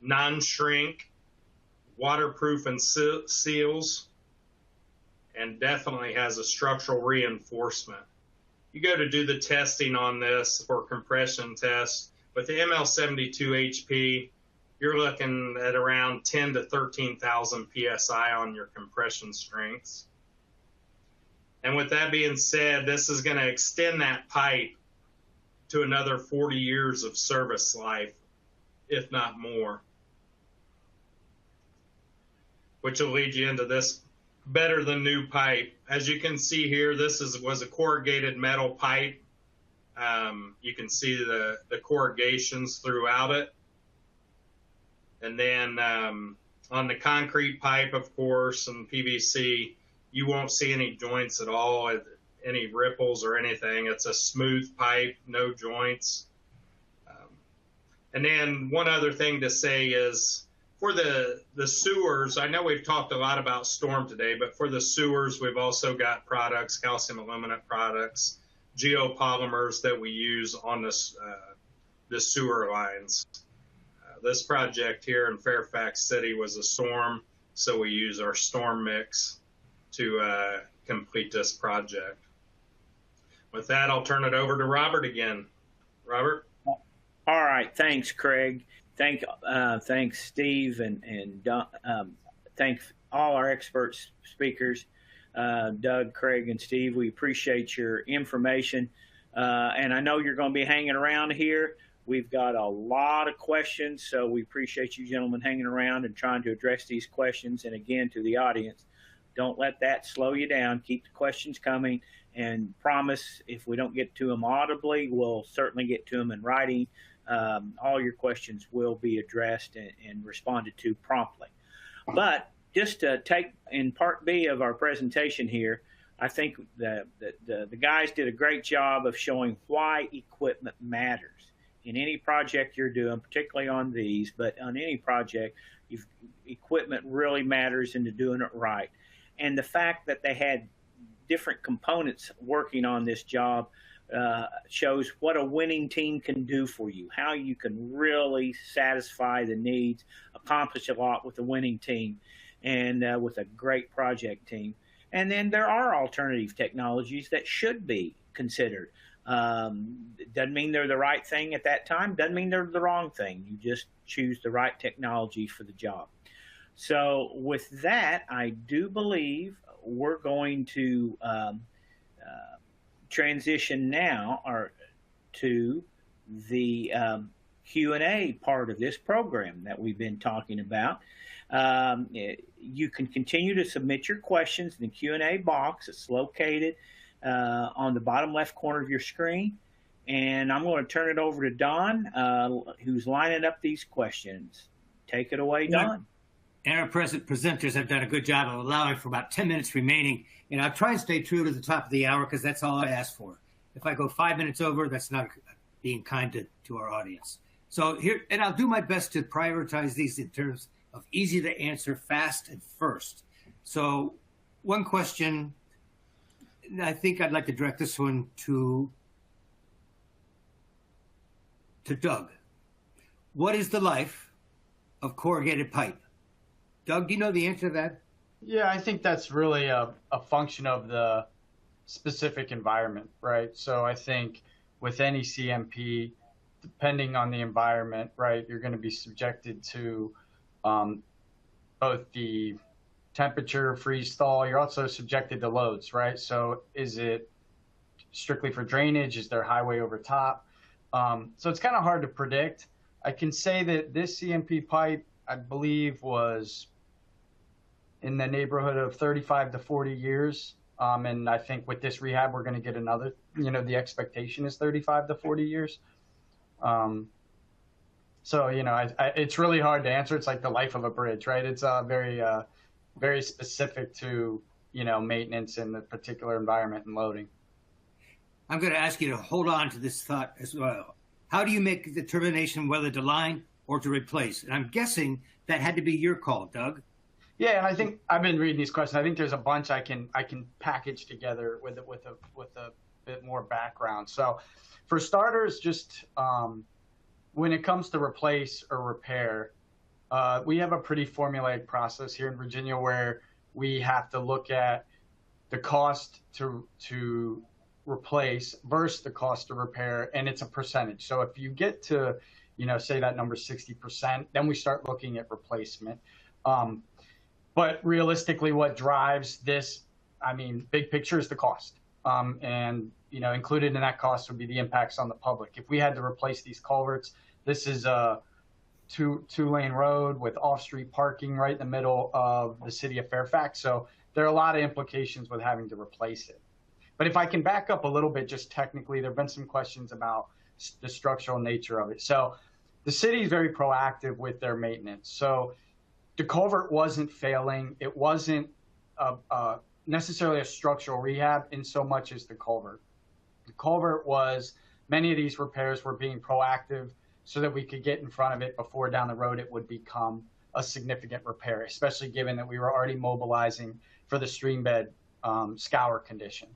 non-shrink, waterproof and seals, and definitely has a structural reinforcement. You go to do the testing on this for compression tests. With the ML72 HP, you're looking at around 10 to 13,000 PSI on your compression strengths. And with that being said, this is going to extend that pipe to another 40 years of service life, if not more, which will lead you into this better than new pipe. As you can see here, this was a corrugated metal pipe. You can see the corrugations throughout it. And then on the concrete pipe, of course, and PVC, you won't see any joints at all, any ripples or anything. It's a smooth pipe, no joints. And then one other thing to say is, for the sewers, I know we've talked a lot about storm today, but for the sewers, we've also got products, calcium aluminate products, geopolymers that we use on the sewer lines. This project here in Fairfax City was a storm, so we use our storm mix to complete this project. With that, I'll turn it over to Robert again. Robert? All right, thanks, Craig. Thanks, Steve, and thanks all our expert speakers, Doug, Craig, and Steve. We appreciate your information, and I know you're going to be hanging around here. We've got a lot of questions, so we appreciate you gentlemen hanging around and trying to address these questions. And again, to the audience, don't let that slow you down. Keep the questions coming, and promise if we don't get to them audibly, we'll certainly get to them in writing. All your questions will be addressed and responded to promptly. But just to take in part B of our presentation here, I think the guys did a great job of showing why equipment matters in any project you're doing, particularly on these, but on any project, equipment really matters into doing it right. And the fact that they had different components working on this job shows what a winning team can do for you, how you can really satisfy the needs, accomplish a lot with a winning team and with a great project team. And then there are alternative technologies that should be considered. Doesn't mean they're the right thing at that time, doesn't mean they're the wrong thing. You just choose the right technology for the job. So with that, I do believe we're going to transition now to the Q&A part of this program that we've been talking about. You can continue to submit your questions in the Q&A box. It's located on the bottom left corner of your screen. And I'm going to turn it over to Don, who's lining up these questions. Take it away, Don. And our presenters have done a good job of allowing for about 10 minutes remaining. And I'll try and stay true to the top of the hour because that's all I asked for. If I go 5 minutes over, that's not being kind to our audience. So here, and I'll do my best to prioritize these in terms of easy to answer, fast, and first. So one question, I think I'd like to direct this one to Doug. What is the life of corrugated pipe? Doug, do you know the answer to that? Yeah, I think that's really a function of the specific environment, right? So I think with any CMP, depending on the environment, right, you're going to be subjected to both the temperature, freeze, thaw. You're also subjected to loads, right? So is it strictly for drainage? Is there highway over top? So it's kind of hard to predict. I can say that this CMP pipe, I believe, was in the neighborhood of 35 to 40 years. And I think with this rehab, we're going to get another, the expectation is 35 to 40 years. So, it's really hard to answer. It's like the life of a bridge, right? It's very specific to, maintenance in the particular environment and loading. I'm going to ask you to hold on to this thought as well. How do you make the determination whether to line or to replace? And I'm guessing that had to be your call, Doug. Yeah, and I think I've been reading these questions. I think there's a bunch I can package together with a bit more background. So, for starters, just when it comes to replace or repair, we have a pretty formulaic process here in Virginia where we have to look at the cost to replace versus the cost to repair, and it's a percentage. So if you get to, say that number 60%, then we start looking at replacement. But realistically, what drives this, big picture is the cost. And, included in that cost would be the impacts on the public. If we had to replace these culverts, this is a two-lane road with off-street parking right in the middle of the city of Fairfax. So there are a lot of implications with having to replace it. But if I can back up a little bit, just technically, there have been some questions about the structural nature of it. So the city is very proactive with their maintenance. So the culvert wasn't failing. It wasn't necessarily a structural rehab in so much as the culvert. The culvert was, many of these repairs were being proactive so that we could get in front of it before down the road it would become a significant repair, especially given that we were already mobilizing for the stream bed scour condition.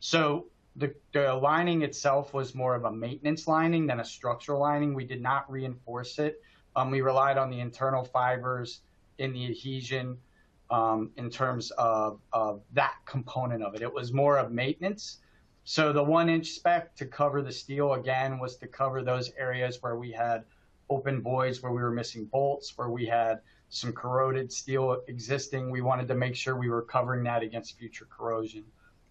So the lining itself was more of a maintenance lining than a structural lining. We did not reinforce it. We relied on the internal fibers in the adhesion in terms of that component of it. It was more of maintenance. So the 1-inch spec to cover the steel, again, was to cover those areas where we had open voids, where we were missing bolts, where we had some corroded steel existing. We wanted to make sure we were covering that against future corrosion.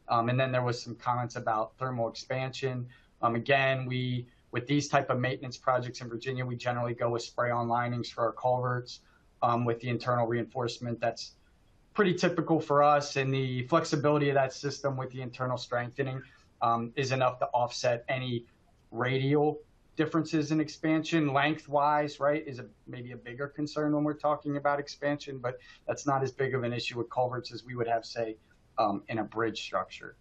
And then there was some comments about thermal expansion. Again, with these type of maintenance projects in Virginia, we generally go with spray-on linings for our culverts with the internal reinforcement. That's pretty typical for us, and the flexibility of that system with the internal strengthening is enough to offset any radial differences in expansion lengthwise, right, is maybe a bigger concern when we're talking about expansion, but that's not as big of an issue with culverts as we would have, say, in a bridge structure.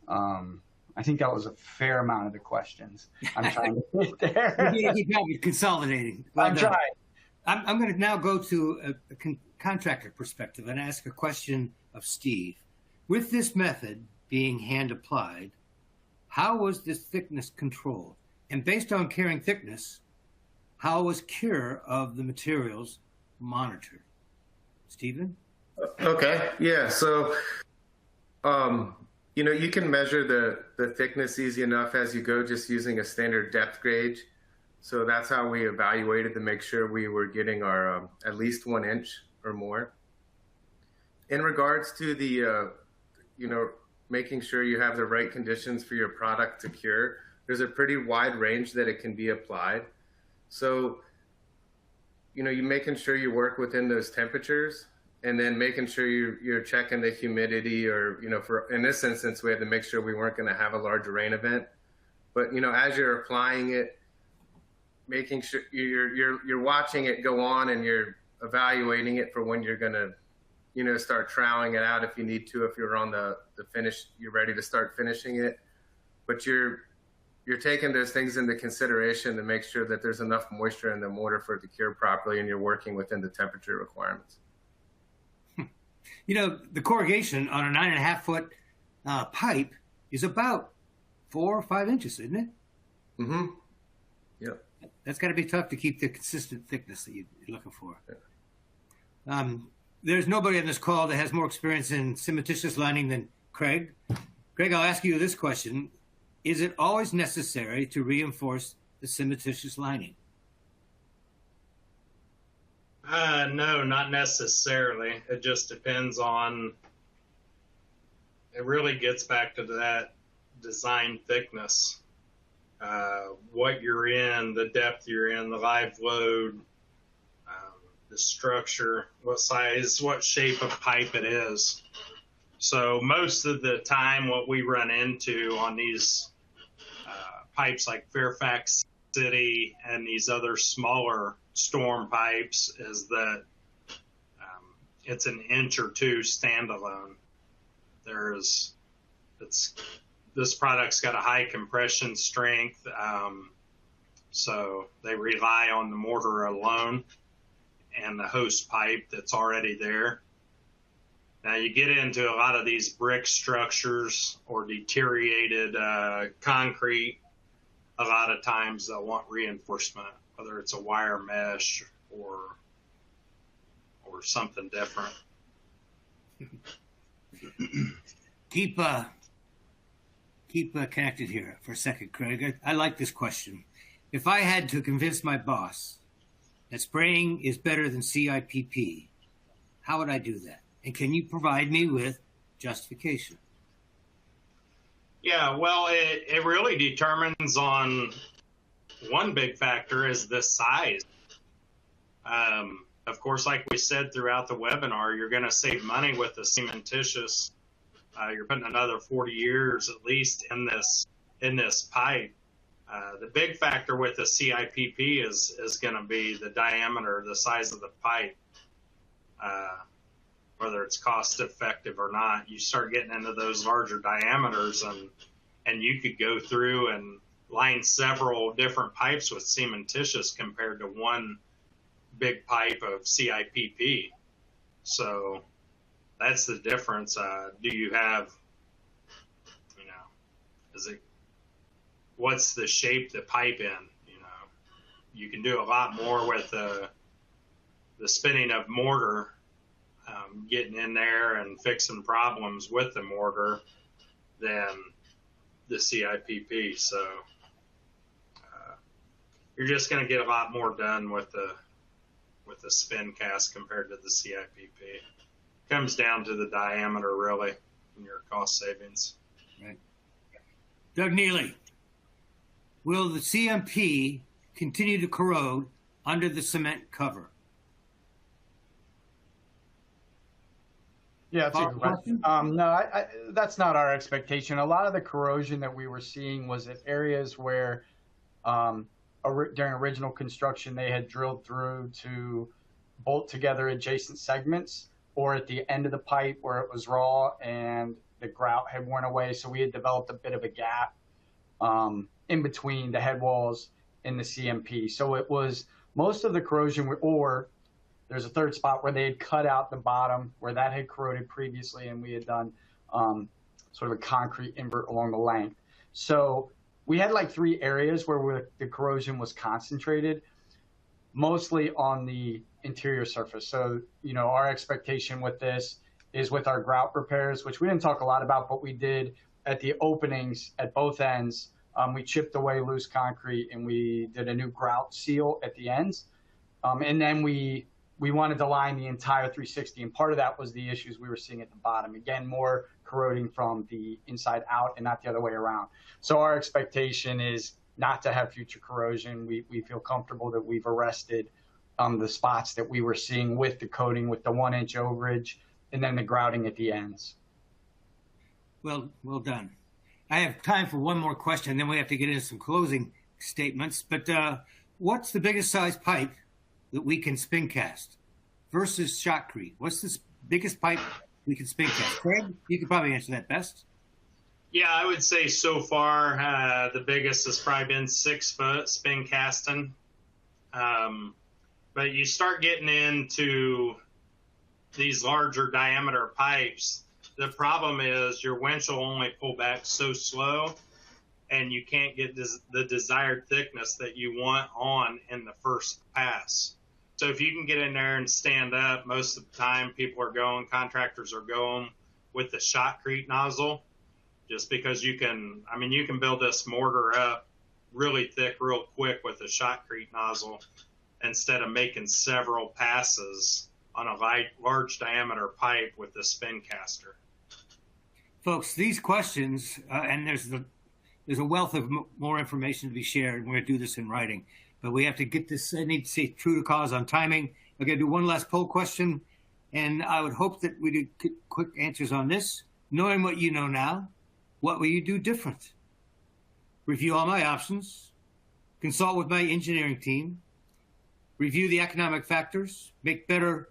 I think that was a fair amount of the questions. I'm trying to get there. You're consolidating. Well I'm done. trying. I'm going to now go to a contractor perspective and ask a question of Steve. With this method being hand applied, how was this thickness controlled? And based on curing thickness, how was cure of the materials monitored? Stephen? Okay, yeah. So, you know, you can measure the thickness easy enough as you go just using a standard depth gauge. So that's how we evaluated to make sure we were getting our at least 1 inch or more. In regards to the, you know, making sure you have the right conditions for your product to cure, there's a pretty wide range that it can be applied. So, you know, you're making sure you work within those temperatures, and then making sure you're checking the humidity, or, you know, for, in this instance, we had to make sure we weren't going to have a large rain event. But, you know, as you're applying it, making sure you're watching it go on, and you're evaluating it for when you're going to, you know, start troweling it out if you need to, if you're on the finish, you're ready to start finishing it. But you're taking those things into consideration to make sure that there's enough moisture in the mortar for it to cure properly, and you're working within the temperature requirements. You know, the corrugation on a 9.5 foot pipe is about 4 or 5 inches, isn't it? Mm-hmm. Yep. That's got to be tough to keep the consistent thickness that you're looking for. Yeah. There's nobody on this call that has more experience in cementitious lining than Craig. Craig, I'll ask you this question. Is it always necessary to reinforce the cementitious lining? No, not necessarily. It just depends on, it really gets back to that design thickness. What you're in, the depth you're in, the live load, the structure, what size, what shape of pipe it is. So most of the time what we run into on these pipes like Fairfax City and these other smaller storm pipes is that it's an inch or two standalone. This product's got a high compression strength, so they rely on the mortar alone and the host pipe that's already there. Now you get into a lot of these brick structures or deteriorated concrete, a lot of times they'll want reinforcement, whether it's a wire mesh or something different. Keep connected here for a second, Craig. I like this question. If I had to convince my boss that spraying is better than CIPP, how would I do that? And can you provide me with justification? Yeah, well, it really determines on one big factor is the size. Of course, like we said throughout the webinar, you're going to save money with the cementitious. You're putting another 40 years at least in this pipe. The big factor with the CIPP is going to be the diameter, the size of the pipe, whether it's cost effective or not. You start getting into those larger diameters, and you could go through and line several different pipes with cementitious compared to one big pipe of CIPP. So that's the difference. Do you have, you know, what's the shape the pipe in? You know, you can do a lot more with the spinning of mortar, getting in there and fixing problems with the mortar than the CIPP. So you're just going to get a lot more done with the spin cast compared to the CIPP. Comes down to the diameter, really, and your cost savings. Right. Doug Neely, will the CMP continue to corrode under the cement cover? Yeah, that's a good question. No, that's not our expectation. A lot of the corrosion that we were seeing was at areas where during original construction, they had drilled through to bolt together adjacent segments, or at the end of the pipe where it was raw and the grout had worn away. So we had developed a bit of a gap in between the headwalls and the CMP. So it was most of the corrosion, or there's a third spot where they had cut out the bottom where that had corroded previously, and we had done sort of a concrete invert along the length. So we had like 3 areas where the corrosion was concentrated, mostly on the interior surface. So, you know, our expectation with this is with our grout repairs, which we didn't talk a lot about, but we did at the openings at both ends. We chipped away loose concrete and we did a new grout seal at the ends. And then we wanted to line the entire 360. And part of that was the issues we were seeing at the bottom. Again, more corroding from the inside out and not the other way around. So our expectation is not to have future corrosion. We feel comfortable that we've arrested the spots that we were seeing with the coating, with the 1-inch overage, and then the grouting at the ends. Well done. I have time for one more question, then we have to get into some closing statements. But what's the biggest size pipe that we can spin cast versus shotcrete? What's the biggest pipe we can spin cast? Craig, you could probably answer that best. Yeah, I would say so far the biggest has probably been 6 foot spin casting. But you start getting into these larger diameter pipes, the problem is your winch will only pull back so slow, and you can't get the desired thickness that you want on in the first pass. So if you can get in there and stand up, most of the time contractors are going with the shotcrete nozzle, just because you can build this mortar up really thick real quick with a shotcrete nozzle instead of making several passes on a large diameter pipe with the spin caster. Folks, these questions, and there's a wealth of more information to be shared. We're going to do this in writing, but we have to get this. I need to stay true to cause on timing. I'm going to do one last poll question, and I would hope that we do quick answers on this. Knowing what you know now, what will you do different? Review all my options, consult with my engineering team, review the economic factors, make better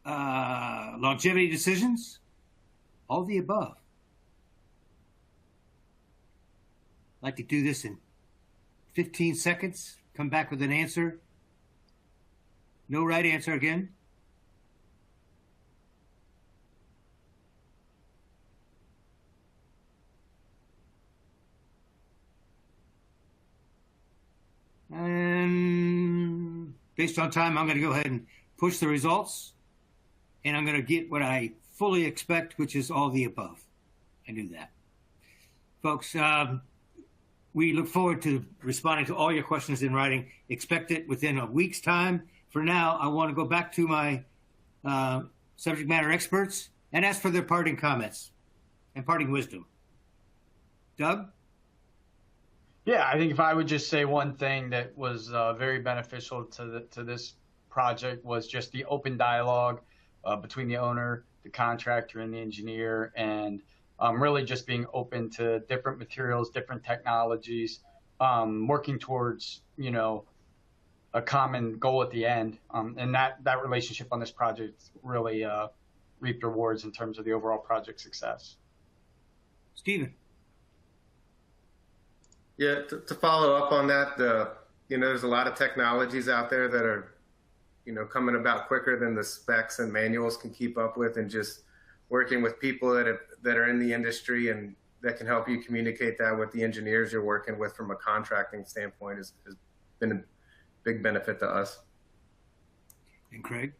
longevity decisions, all the above. I'd like to do this in 15 seconds, come back with an answer. No right answer again. And based on time, I'm going to go ahead and push the results, and I'm going to get what I fully expect, which is all the above. I knew that. Folks, we look forward to responding to all your questions in writing. Expect it within a week's time. For now, I want to go back to my subject matter experts and ask for their parting comments and parting wisdom. Doug? Yeah, I think if I would just say one thing that was very beneficial to this project was just the open dialogue between the owner, the contractor, and the engineer, and really just being open to different materials, different technologies, working towards, you know, a common goal at the end. And that relationship on this project really reaped rewards in terms of the overall project success. Stephen. Yeah, to follow up on that, there's a lot of technologies out there that are, coming about quicker than the specs and manuals can keep up with, and just working with people that are in the industry and that can help you communicate that with the engineers you're working with from a contracting standpoint has been a big benefit to us. And Craig?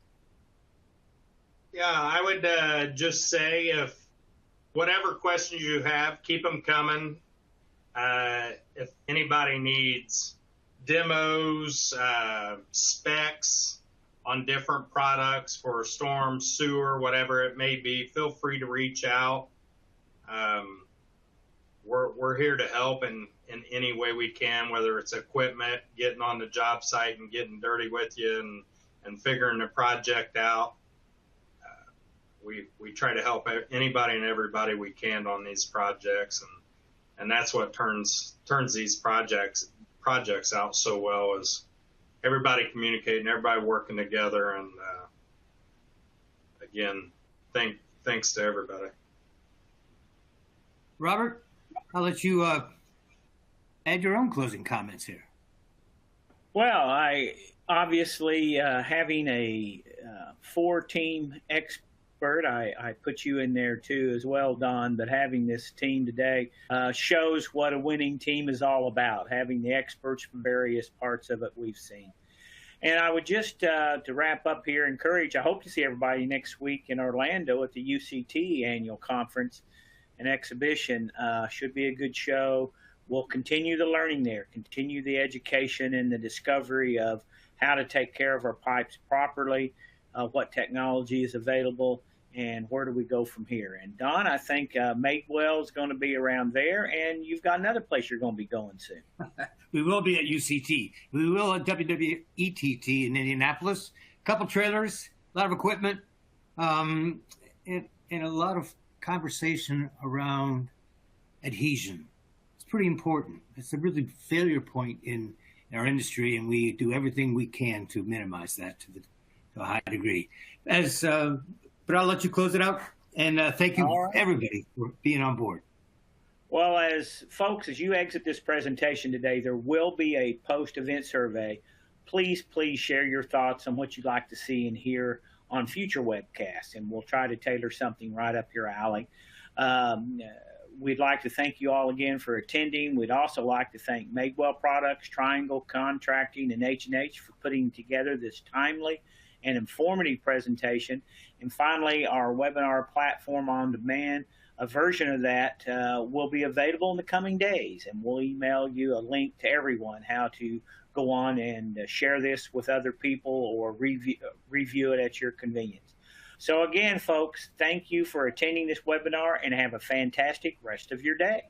Yeah, I would just say, if whatever questions you have, keep them coming. If anybody needs demos, specs on different products for storm, sewer, whatever it may be, feel free to reach out. We're here to help in any way we can, whether it's equipment, getting on the job site and getting dirty with you and figuring the project out. We try to help anybody and everybody we can on these projects, and that's what turns these projects projects out so well is everybody communicating, everybody working together, and again, thanks to everybody. Robert, I'll let you add your own closing comments here. Well, I obviously having a 4-team expert, I put you in there too as well, Don, but having this team today shows what a winning team is all about, having the experts from various parts of it we've seen. And I would just, to wrap up here, encourage, I hope to see everybody next week in Orlando at the UCT annual conference and exhibition. Should be a good show. We'll continue the learning there, continue the education and the discovery of how to take care of our pipes properly, what technology is available, and where do we go from here. And Don, I think Madewell is going to be around there, and you've got another place you're going to be going soon. We will be at UCT. We will at WWETT in Indianapolis. A couple trailers, a lot of equipment, and a lot of conversation around adhesion. It's pretty important. It's a really failure point in our industry, and we do everything we can to minimize that to a high degree. But I'll let you close it out, and thank you, everybody, for being on board. Well, as you exit this presentation today, there will be a post-event survey. Please share your thoughts on what you'd like to see and hear on future webcasts, and we'll try to tailor something right up your alley. We'd like to thank you all again for attending. We'd also like to thank Madewell Products, Triangle Contracting, and H&H for putting together this timely and informative presentation. And finally, our webinar platform on demand, a version of that will be available in the coming days, and we'll email you a link to everyone how to go on and share this with other people or review it at your convenience. So again, folks, thank you for attending this webinar, and have a fantastic rest of your day.